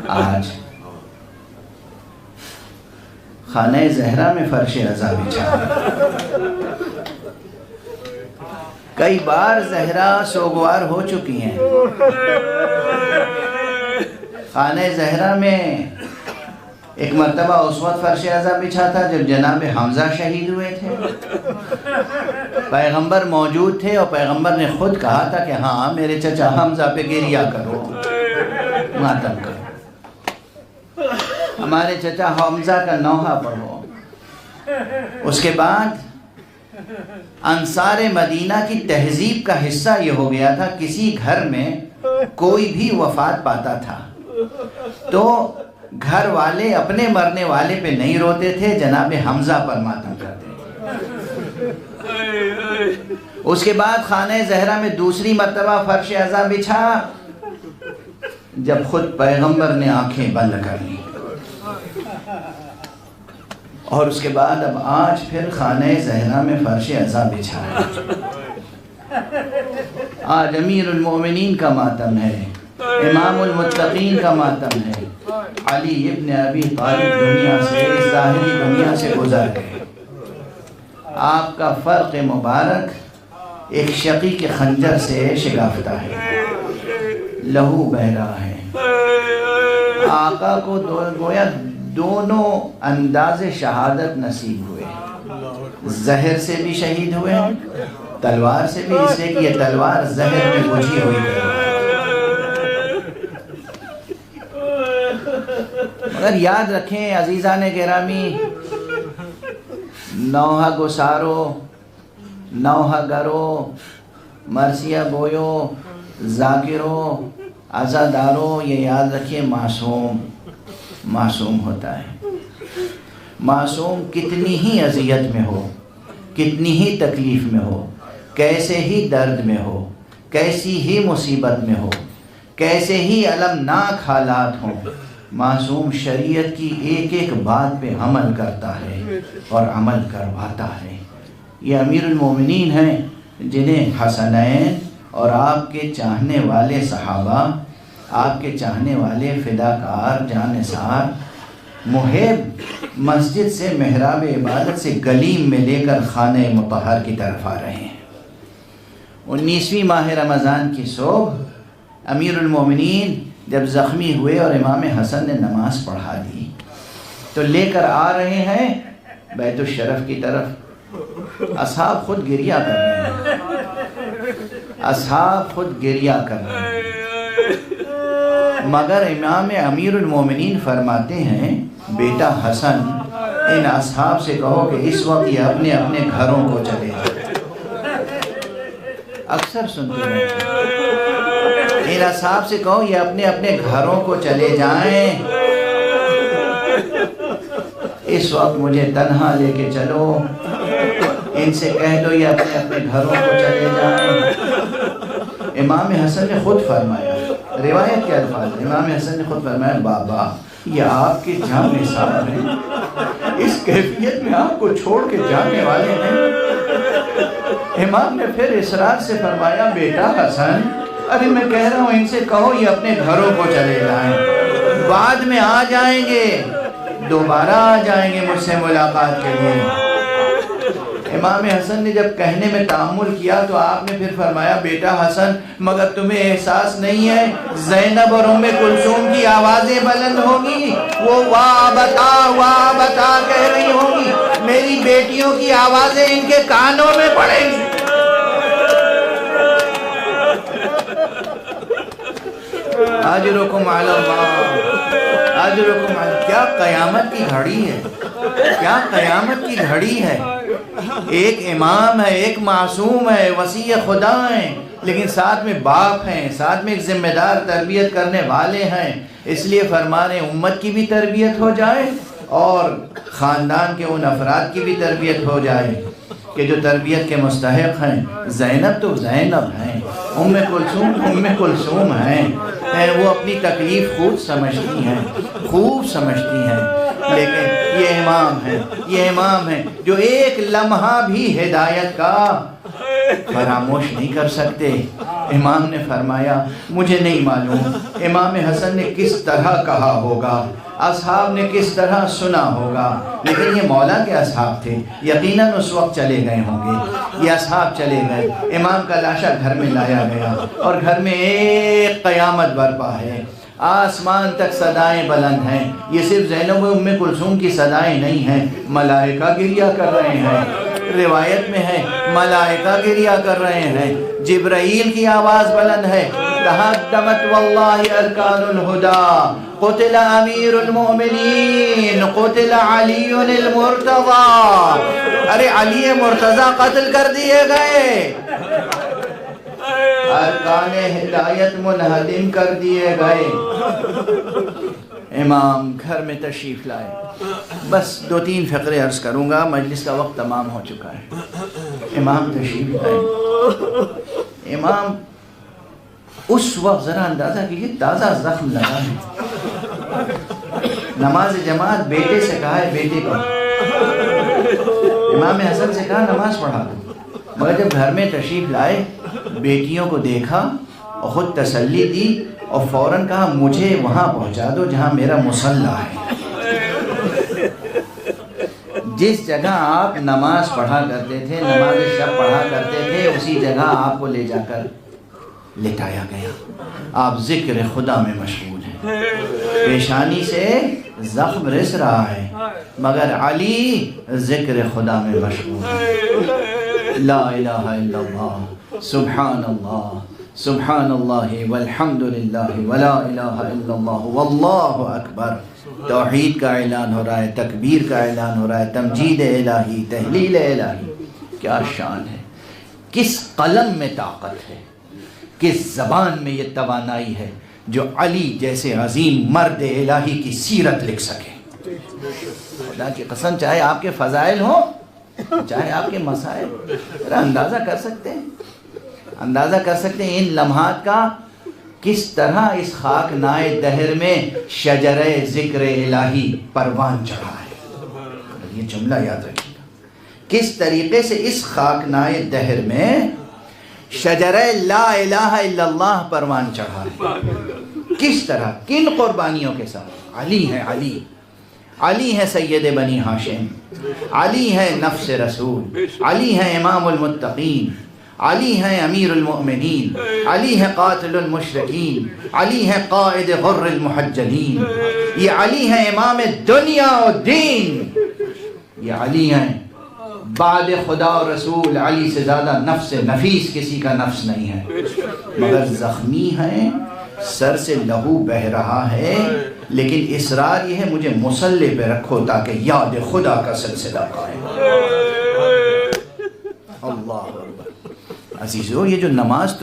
آج خانہ زہرا میں فرش عزا بچھا ہے۔ کئی بار زہرا سوگوار ہو چکی ہیں۔ خانہ زہرا میں ایک مرتبہ اس وقت فرش عزا بچھا تھا جب جناب حمزہ شہید ہوئے تھے۔ پیغمبر موجود تھے اور پیغمبر نے خود کہا تھا کہ ہاں میرے چچا حمزہ پہ گریہ کرو، ماتم کرو، ہمارے چچا حمزہ کا نوحہ پڑھو۔ اس کے بعد انصار مدینہ کی تہذیب کا حصہ یہ ہو گیا تھا، کسی گھر میں کوئی بھی وفات پاتا تھا تو گھر والے اپنے مرنے والے پہ نہیں روتے تھے، جناب حمزہ پر ماتم کرتے تھے۔ اس کے بعد خانہ زہرا میں دوسری مرتبہ فرش عزا بچھا جب خود پیغمبر نے آنکھیں بند کر لی، اور اس کے بعد اب آج پھر خانہ زہرا میں فرش عزا بچھا ہے۔ آج امیر المومنین کا ماتم ہے، امام المتقین کا ماتم ہے۔ علی ابن ابی طالب دنیا سے، اس ظاہری دنیا سے گزر گئے۔ آپ کا فرق مبارک ایک شقی کے خنجر سے شگافتہ ہے، لہو بہہ رہا ہے۔ آقا کو گویا دونوں انداز شہادت نصیب ہوئے، زہر سے بھی شہید ہوئے ہیں، تلوار سے بھی، اس لیے کہ یہ تلوار زہر میں بجھی ہوئی ہے۔ مگر یاد رکھیں عزیزان گرامی، نوحہ گسارو، نوحہ گرو، مرثیہ بویو، ذاکرو، عزادارو، یہ یاد رکھیں معصوم ہوتا ہے۔ معصوم کتنی ہی اذیت میں ہو، کتنی ہی تکلیف میں ہو، کیسے ہی درد میں ہو، کیسی ہی مصیبت میں ہو، کیسے ہی المناک حالات ہوں، معصوم شریعت کی ایک ایک بات پہ عمل کرتا ہے اور عمل کرواتا ہے۔ یہ امیر المومنین ہیں جنہیں حسنین اور آپ کے چاہنے والے صحابہ، آپ کے چاہنے والے فداکار جانثار محب مسجد سے، محراب عبادت سے گلیم میں لے کر خانہ مطہر کی طرف آ رہے ہیں۔ 19ویں ماہ رمضان کی صبح امیر المومنین جب زخمی ہوئے اور امام حسن نے نماز پڑھا دی تو لے کر آ رہے ہیں بیت الشرف کی طرف۔ اصحاب خود گریہ کر رہے ہیں، اصحاب خود گریہ کر رہے ہیں، مگر امام امیر المومنین فرماتے ہیں بیٹا حسن ان اصحاب سے کہو کہ اس وقت یہ اپنے اپنے گھروں کو چلے جائیں۔ اکثر سنتے ہیں ان اصحاب سے کہو یہ اپنے اپنے گھروں کو چلے جائیں، اس وقت مجھے تنہا لے کے چلو، ان سے کہہ دو یہ اپنے اپنے گھروں کو چلے جائیں۔ امام حسن نے خود فرمایا، روایت کے الفاظ، امام حسن نے خود فرمایا بابا یہ آپ کے جان نثار ہیں، اس کیفیت میں آپ کو چھوڑ کے جانے والے ہیں۔ امام نے پھر اصرار سے فرمایا بیٹا حسن ارے میں کہہ رہا ہوں ان سے کہو یہ اپنے گھروں کو چلے جائیں، بعد میں آ جائیں گے، دوبارہ آ جائیں گے مجھ سے ملاقات کے لیے۔ امام حسن نے جب کہنے میں تأمل کیا تو آپ نے پھر فرمایا بیٹا حسن مگر تمہیں احساس نہیں ہے زینب اور ام کلثوم کی آوازیں بلند ہوں گی، وہ واہ بتا کہہ رہی ہوں گی، میری بیٹیوں کی آوازیں ان کے کانوں میں پڑیں گی۔ اجرکم علی اللہ، اجرکم علی، کیا قیامت کی گھڑی ہے، کیا قیامت کی گھڑی ہے۔ ایک امام ہے، ایک معصوم ہے، وصی خدا ہیں، لیکن ساتھ میں باپ ہیں، ساتھ میں ایک ذمہ دار تربیت کرنے والے ہیں، اس لیے فرمانے امت کی بھی تربیت ہو جائے اور خاندان کے ان افراد کی بھی تربیت ہو جائے کہ جو تربیت کے مستحق ہیں۔ زینب تو زینب ہیں، ام کلثوم ہیں، وہ اپنی تکلیف خوب سمجھتی ہیں، لیکن یہ امام ہے جو ایک لمحہ بھی ہدایت کا فراموش نہیں کر سکتے۔ امام نے فرمایا مجھے نہیں معلوم امام حسن نے کس طرح کہا ہوگا، اصحاب نے کس طرح سنا ہوگا، لیکن یہ مولا کے اصحاب تھے، یقیناً اس وقت چلے گئے ہوں گے۔ یہ اصحاب چلے گئے، امام کا لاشا گھر میں لایا گیا اور گھر میں ایک قیامت برپا ہے، آسمان تک صدائیں بلند ہیں۔ یہ صرف زینب و ام کلثوم کی صدائیں نہیں ہیں، ملائکہ گریہ کر رہے ہیں۔ روایت میں ہے ملائکہ گریہ کر رہے ہیں، جبرائیل کی آواز بلند ہے، تہدمت واللہ ارکان الہدی، قتل امیر المؤمنین، قتل علی المرتضی، ارے علی مرتضی قتل کر دیے گئے، ارکان ہدایت منہدم کر دیے گئے۔ امام گھر میں تشریف لائے۔ بس 2-3 فقرے عرض کروں گا، مجلس کا وقت تمام ہو چکا ہے۔ امام تشریف لائے، امام اس وقت ذرا اندازہ کیجیے تازہ زخم لگا ہے، نماز جماعت بیٹے سے کہا ہے، بیٹے کو امام حسن سے کہا نماز پڑھا دو، مگر جب گھر میں تشریف لائے بیٹیوں کو دیکھا اور خود تسلی دی اور فوراً کہا مجھے وہاں پہنچا دو جہاں میرا مصلی ہے۔ جس جگہ آپ نماز پڑھا کرتے تھے، نماز شب پڑھا کرتے تھے، اسی جگہ آپ کو لے جا کر لٹایا گیا۔ آپ ذکر خدا میں مشغول ہیں، پیشانی سے زخم رس رہا ہے مگر علی ذکر خدا میں مشغول ہے۔ لا الہ الا اللہ، سبحان اللہ، سبحان اللہ والحمدللہ ولا الہ الا اللہ واللہ اکبر۔ توحید کا اعلان ہو رہا ہے، تکبیر کا اعلان ہو رہا ہے، تمجید الہی، تحلیل الہی۔ کیا شان ہے، کس قلم میں طاقت ہے، کس زبان میں یہ توانائی ہے جو علی جیسے عظیم مرد الہی کی سیرت لکھ سکے۔ خدا کی قسم، چاہے آپ کے فضائل ہوں، چاہے آپ کے مسائل، ذرا اندازہ کر سکتے ہیں، اندازہ کر سکتے ہیں ان لمحات کا، کس طرح اس خاک نائے دہر میں شجرہ ذکر الہی پروان چڑھا ہے۔ یہ جملہ یاد رکھیے گا، کس طریقے سے اس خاک نائے دہر میں شجرہ لا الہ الا اللہ پروان چڑھا ہے، کس طرح، کن قربانیوں کے ساتھ۔ علی ہے، علی علی ہے سید بنی ہاشم، علی ہے نفس رسول، علی ہے امام المتقین، علی ہے امیر المؤمنین، علی ہے قاتل المشرکین، علی ہے قائد غر المحجلین، یہ علی ہے امام دنیا و دین، یہ علی ہیں بعد خدا و رسول، علی سے زیادہ نفس نفیس کسی کا نفس نہیں ہے، مگر زخمی ہیں، سر سے لہو بہ رہا ہے، لیکن اصرار یہ ہے مجھے مصلی پہ رکھو تاکہ یاد خدا کا سلسلہ قائم ہو۔ اللہ اکبر۔ عزیزو، یہ جو نماز